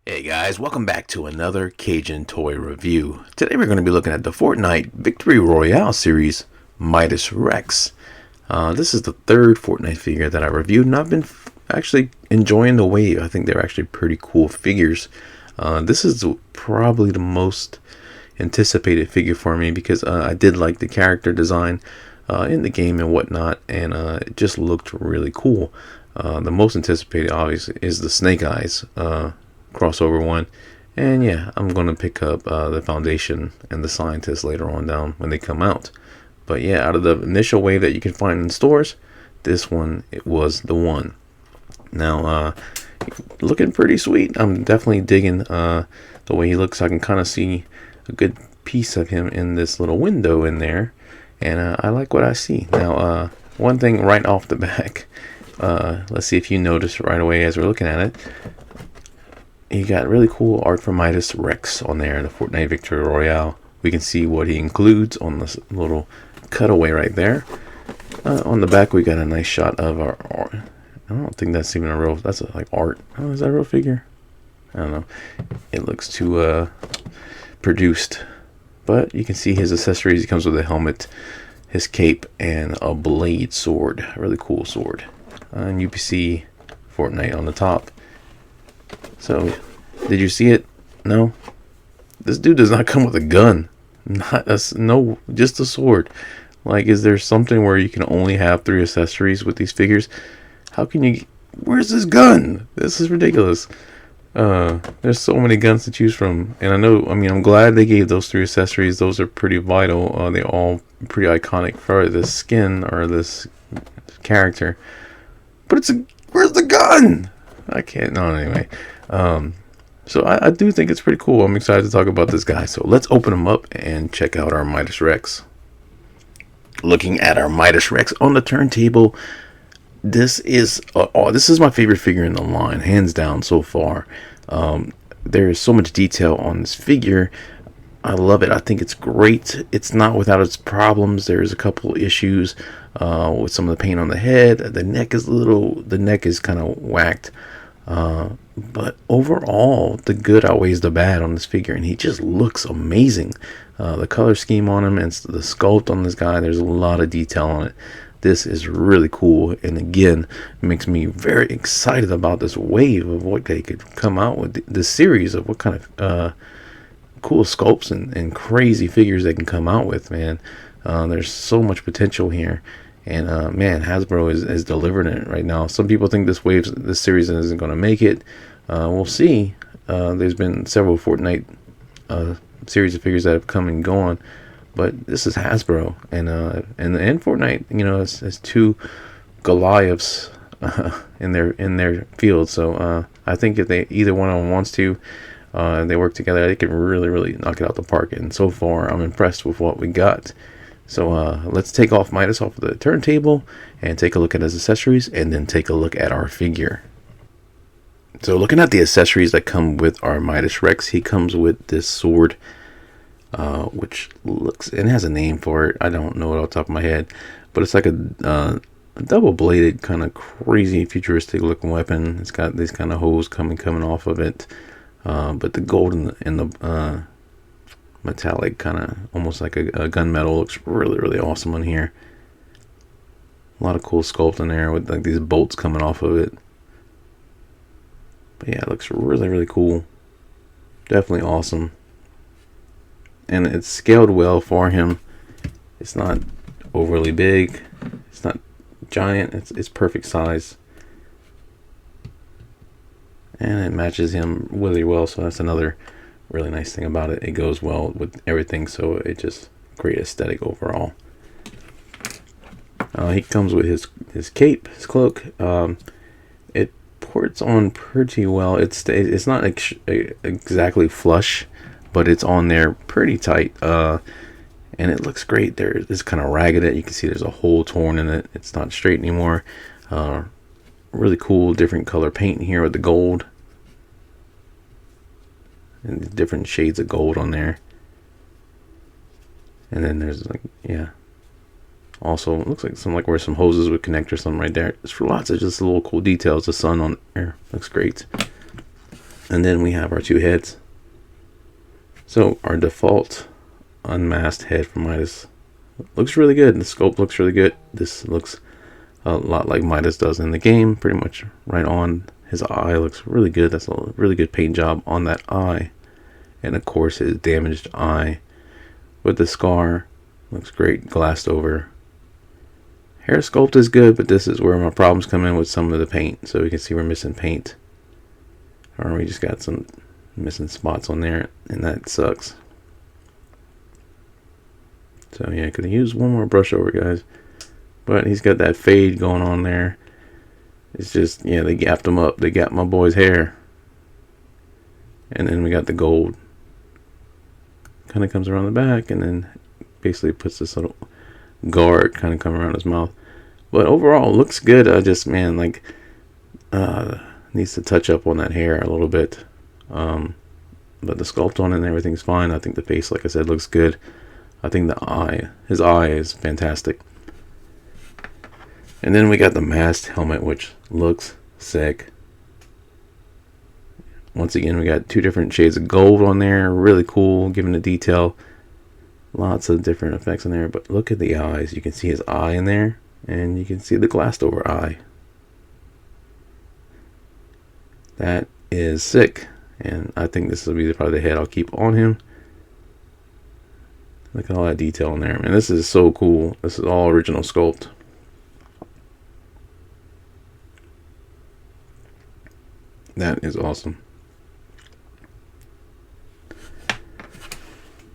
Hey guys, welcome back to another Cajun toy review. Today we're going to be looking at the Fortnite Victory Royale series, Midas Rex. This is the third Fortnite figure that I reviewed, and I've been actually enjoying the wave. I think they're actually pretty cool figures. This is probably the most anticipated figure for me because I did like the character design in the game and whatnot, and it just looked really cool. The most anticipated, obviously, is the Snake Eyes crossover one, and yeah, I'm gonna pick up the Foundation and the Scientist later on down when they come out. But yeah, out of the initial wave that you can find in stores, this one, it was the one. Now looking pretty sweet. I'm definitely digging the way he looks. I can kind of see a good piece of him in this little window in there, and I like what I see. Now one thing right off the back, let's see if you notice right away as we're looking at it. You got really cool art from Midas Rex on there, the Fortnite Victory Royale. We can see what he includes on this little cutaway right there. On the back, we got a nice shot of our art. I don't think that's even a real, that's like art. Oh, is that a real figure? I don't know. It looks too produced. But you can see his accessories. He comes with a helmet, his cape, and a blade sword. A really cool sword. And you can see Fortnite on the top. So, did you see it? No? This dude does not come with a gun. No, just a sword. Like, is there something where you can only have 3 accessories with these figures? How can you... Where's this gun? This is ridiculous. There's so many guns to choose from. And I'm glad they gave those 3 accessories. Those are pretty vital. They're all pretty iconic for this skin or this character. But where's the gun? I can't. No, anyway. So I do think it's pretty cool. I'm excited to talk about this guy. So let's open him up and check out our Midas Rex. Looking at our Midas Rex on the turntable, this is my favorite figure in the line, hands down so far. There is so much detail on this figure. I love it. I think it's great. It's not without its problems. There's a couple issues with some of the paint on the head. The neck is kind of whacked. But overall, the good outweighs the bad on this figure, and he just looks amazing. The color scheme on him and the sculpt on this guy, there's a lot of detail on it. This is really cool, and again, it makes me very excited about this wave of what they could come out with, this series of what kind of cool sculpts and crazy figures they can come out with, man. There's so much potential here. And man, Hasbro is delivering it right now. Some people think this series isn't going to make it. We'll see. There's been several Fortnite series of figures that have come and gone, but this is Hasbro, and Fortnite, it's 2 Goliaths in their field. So I think if either one of them wants to, they work together, they can really knock it out the park. And so far, I'm impressed with what we got. So let's take off Midas off of the turntable and take a look at his accessories, and then take a look at our figure. So looking at the accessories that come with our Midas Rex, he comes with this sword, which it has a name for it. I don't know it off the top of my head, but it's like a double-bladed, kind of crazy futuristic looking weapon. It's got these kind of hose coming off of it, but the gold in the metallic, kind of almost like a gunmetal, looks really awesome on here. A lot of cool sculpt in there with like these bolts coming off of it. But yeah, it looks really cool. Definitely awesome. And it's scaled well for him. It's not overly big. It's not giant. It's perfect size. And it matches him really well, so that's another really nice thing about it. It goes well with everything, so it just great aesthetic overall. He comes with his cape, his cloak. It ports on pretty well. It's not exactly flush, but it's on there pretty tight. And it looks great. It's kind of ragged. You can see there's a hole torn in it. It's not straight anymore. Really cool, different color paint here with the gold. And different shades of gold on there. And then there's also it looks like where some hoses would connect or something right there. It's for lots of just little cool details. The sun on there looks great. And then we have our two heads. So our default unmasked head from Midas looks really good. The sculpt looks really good. This looks a lot like Midas does in the game, pretty much right on. His eye looks really good. That's a really good paint job on that eye. And of course his damaged eye with the scar looks great, glassed over. Hair sculpt is good, but this is where my problems come in with some of the paint. So you can see we're missing paint, or we just got some missing spots on there, and that sucks. So yeah, could have used one more brush over, guys. But he's got that fade going on there. It's just, yeah, they gapped him up. They got my boy's hair. And then we got the gold. Kind of comes around the back, and then basically puts this little guard kind of come around his mouth. But overall, it looks good. I just, man, like, needs to touch up on that hair a little bit. But the sculpt on it and everything's fine. I think the face, like I said, looks good. I think the eye, his eye is fantastic. And then we got the Mast Helmet, which looks sick. Once again, we got two different shades of gold on there. Really cool, giving the detail. Lots of different effects in there. But look at the eyes. You can see his eye in there. And you can see the glassed over eye. That is sick. And I think this will be probably the head I'll keep on him. Look at all that detail in there, man. This is so cool. This is all original sculpt. That is awesome.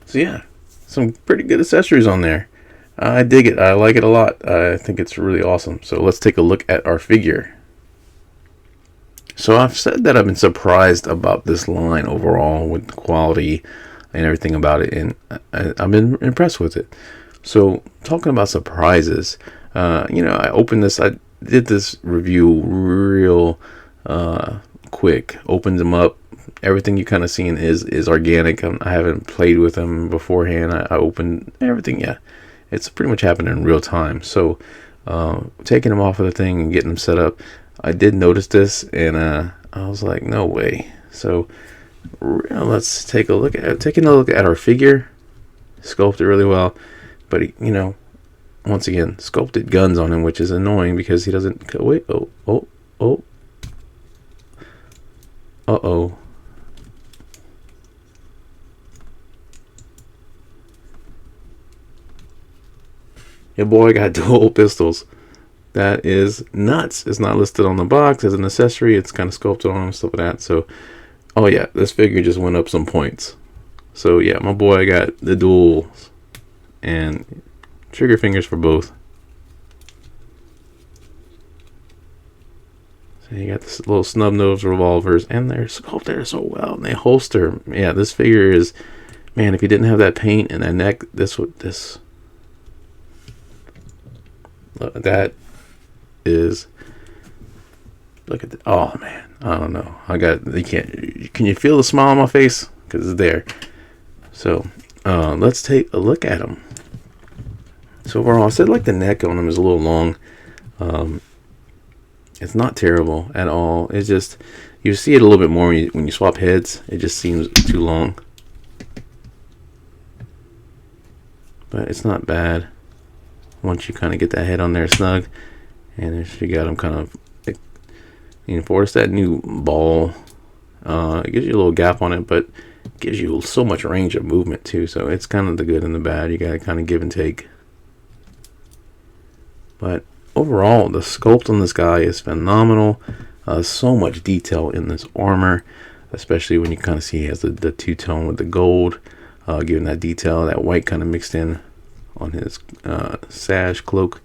So yeah, some pretty good accessories on there. I dig it. I like it a lot. I think it's really awesome. So let's take a look at our figure. So I've said that I've been surprised about this line overall with the quality and everything about it, and I've been impressed with it. So talking about surprises, I opened this. I did this review real quick. Opened them up. Everything you kind of seen is organic. I haven't played with them beforehand. I opened everything. Yeah, it's pretty much happened in real time. So taking them off of the thing and getting them set up, I did notice this, and I was like, no way. So let's take a look at our figure. Sculpted really well, but once again, sculpted guns on him, which is annoying because he doesn't. Wait, uh-oh. Your boy got dual pistols. That is nuts. It's not listed on the box as an accessory. It's kind of sculpted on him, stuff like that. So, oh yeah, this figure just went up some points. So yeah, my boy got the duals and trigger fingers for both. So you got this little snub nose revolvers, and they're sculpted so well, and they holster. Yeah, this figure is, man, if you didn't have that paint and that neck, that is, look at the, oh man, I don't know. Can you feel the smile on my face? Because it's there. So let's take a look at them. So overall, I said like the neck on them is a little long. It's not terrible at all. It's just, you see it a little bit more when you swap heads. It just seems too long. But it's not bad once you kind of get that head on there snug. And if you got them kind of, for us, that new ball, it gives you a little gap on it, but it gives you so much range of movement too. So it's kind of the good and the bad. You got to kind of give and take. But overall, the sculpt on this guy is phenomenal. So much detail in this armor, especially when you kind of see he has the two-tone with the gold, giving that detail, that white kind of mixed in on his sash cloak.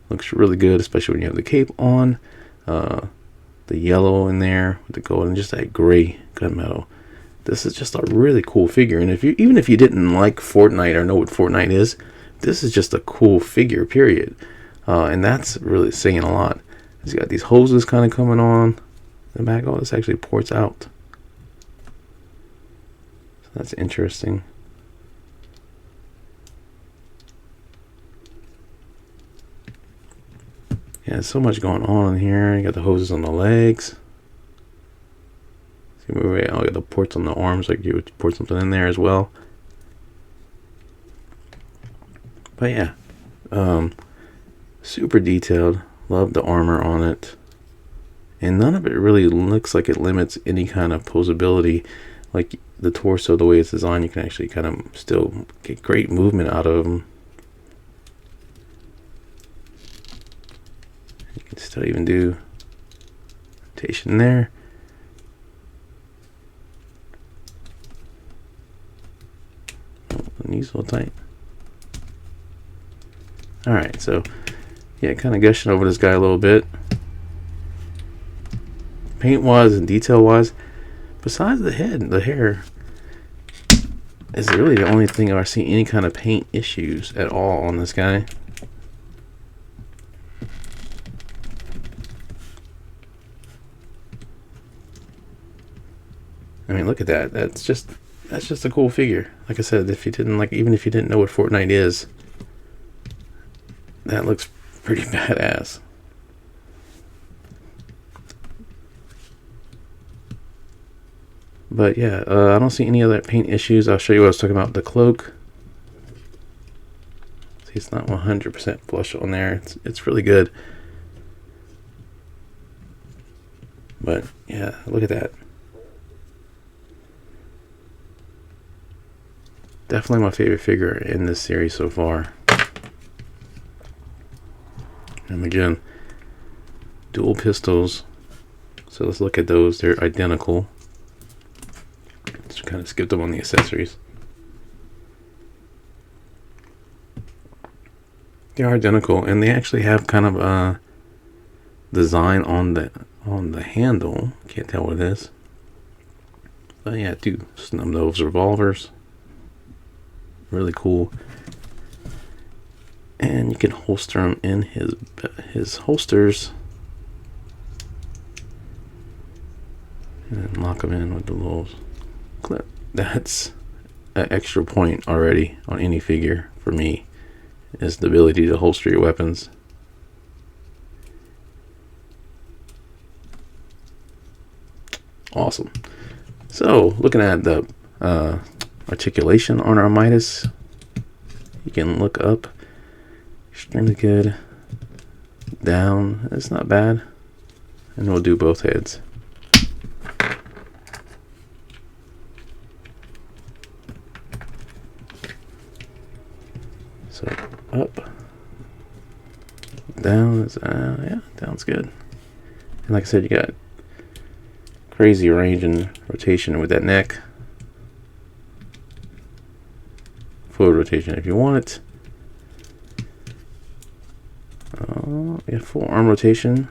Looks really good, especially when you have the cape on. The yellow in there with the gold and just that gray gunmetal. This is just a really cool figure. And even if you didn't like Fortnite or know what Fortnite is, this is just a cool figure, period. And that's really saying a lot. He's got these hoses kind of coming on the back. Oh, this actually ports out. So that's interesting. Yeah, so much going on in here. You got the hoses on the legs. You move it, all the ports on the arms, like you would port something in there as well. But yeah, super detailed. Love the armor on it. And none of it really looks like it limits any kind of posability. Like the torso, the way it's designed, you can actually kind of still get great movement out of them. You can still even do rotation there. Oh, the knee's a little tight. Alright, so yeah, kind of gushing over this guy a little bit. Paint wise and detail wise, besides the head, the hair is really the only thing I see any kind of paint issues at all on this guy. I mean, look at that. That's just a cool figure. Like I said, if you didn't like, even if you didn't know what Fortnite is, that looks pretty badass. But yeah, I don't see any other paint issues. I'll show you what I was talking about. The cloak. See, it's not 100% flush on there. It's really good. But yeah, look at that. Definitely my favorite figure in this series so far. And again, dual pistols. So let's look at those. They're identical. Just kind of skipped them on the accessories. They are identical, and they actually have kind of a design on the handle. Can't tell what it is. But yeah, do snub those revolvers. Really cool. And you can holster them in his holsters. And then lock them in with the little clip. That's an extra point already on any figure for me, is the ability to holster your weapons. Awesome. So looking at the articulation on our Midas, you can look up, extremely good, down, it's not bad, and we'll do both heads. So up, down is yeah, down's good. And like I said, you got crazy range and rotation with that neck. Forward rotation if you want it. Yeah, full arm rotation.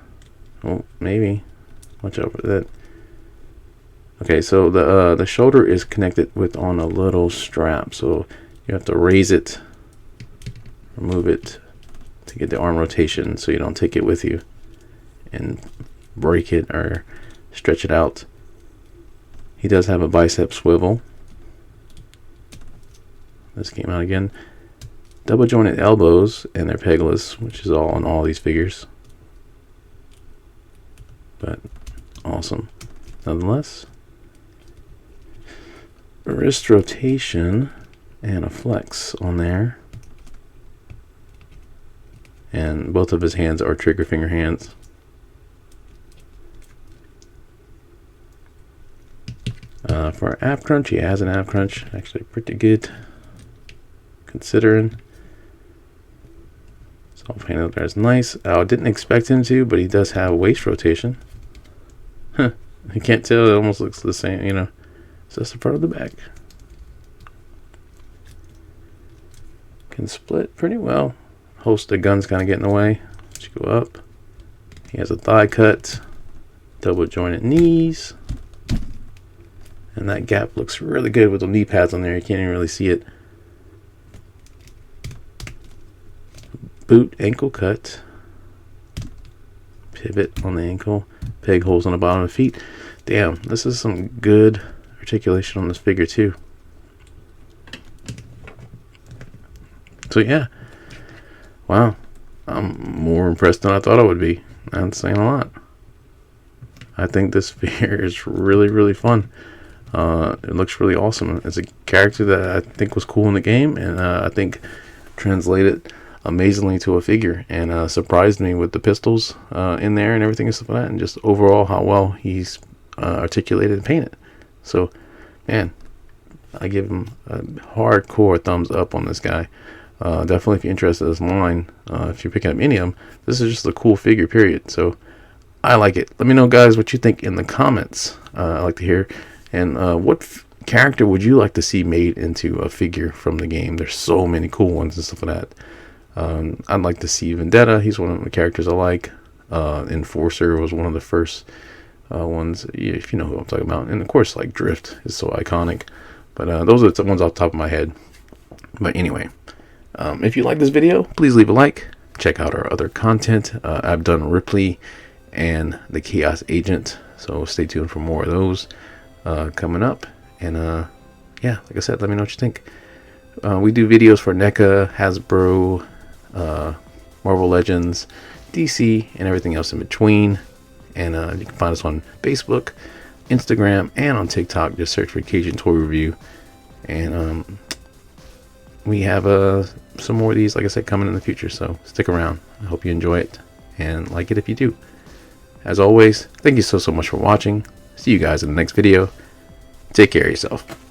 Oh, maybe. Watch out for that. Okay, so the shoulder is connected with on a little strap, so you have to raise it, remove it to get the arm rotation, so you don't take it with you and break it or stretch it out. He does have a bicep swivel. This came out again. Double jointed elbows, and they're pegless, which is all on all these figures. But awesome nonetheless. Wrist rotation and a flex on there. And both of his hands are trigger finger hands. For an ab crunch, he has an ab crunch. Actually pretty good, considering. So I'll paint it there. It's nice. I didn't expect him to, but he does have waist rotation. Huh. You can't tell. It almost looks the same, you know. So that's the front of the back. Can split pretty well. Holster gun's kind of get in the way. Let's go up. He has a thigh cut, double jointed knees. And that gap looks really good with the knee pads on there. You can't even really see it. Boot ankle cut. Pivot on the ankle. Peg holes on the bottom of the feet. Damn, this is some good articulation on this figure too. So yeah. Wow. I'm more impressed than I thought I would be. That's saying a lot. I think this figure is really fun. It looks really awesome. It's a character that I think was cool in the game, and I think translated amazingly to a figure, and surprised me with the pistols in there and everything and stuff like that, and just overall how well he's articulated and painted. So, man, I give him a hardcore thumbs up on this guy. Definitely, if you're interested in this line, if you're picking up any of them, this is just a cool figure, period. So, I like it. Let me know, guys, what you think in the comments. I like to hear. And what character would you like to see made into a figure from the game? There's so many cool ones and stuff like that. I'd like to see Vendetta. He's one of the characters I like. Enforcer was one of the first ones, if you know who I'm talking about. And of course, like Drift is so iconic. But those are the ones off the top of my head. But anyway, if you like this video, please leave a like. Check out our other content. I've done Ripley and the Chaos Agent, so stay tuned for more of those coming up. And yeah, like I said, let me know what you think. We do videos for NECA, Hasbro, Marvel Legends, DC, and everything else in between. And you can find us on Facebook, Instagram, and on TikTok. Just search for Cajun Toy Review. And we have some more of these, like I said, coming in the future. So stick around. I hope you enjoy it and like it if you do. As always, thank you so much for watching. See you guys in the next video. Take care of yourself.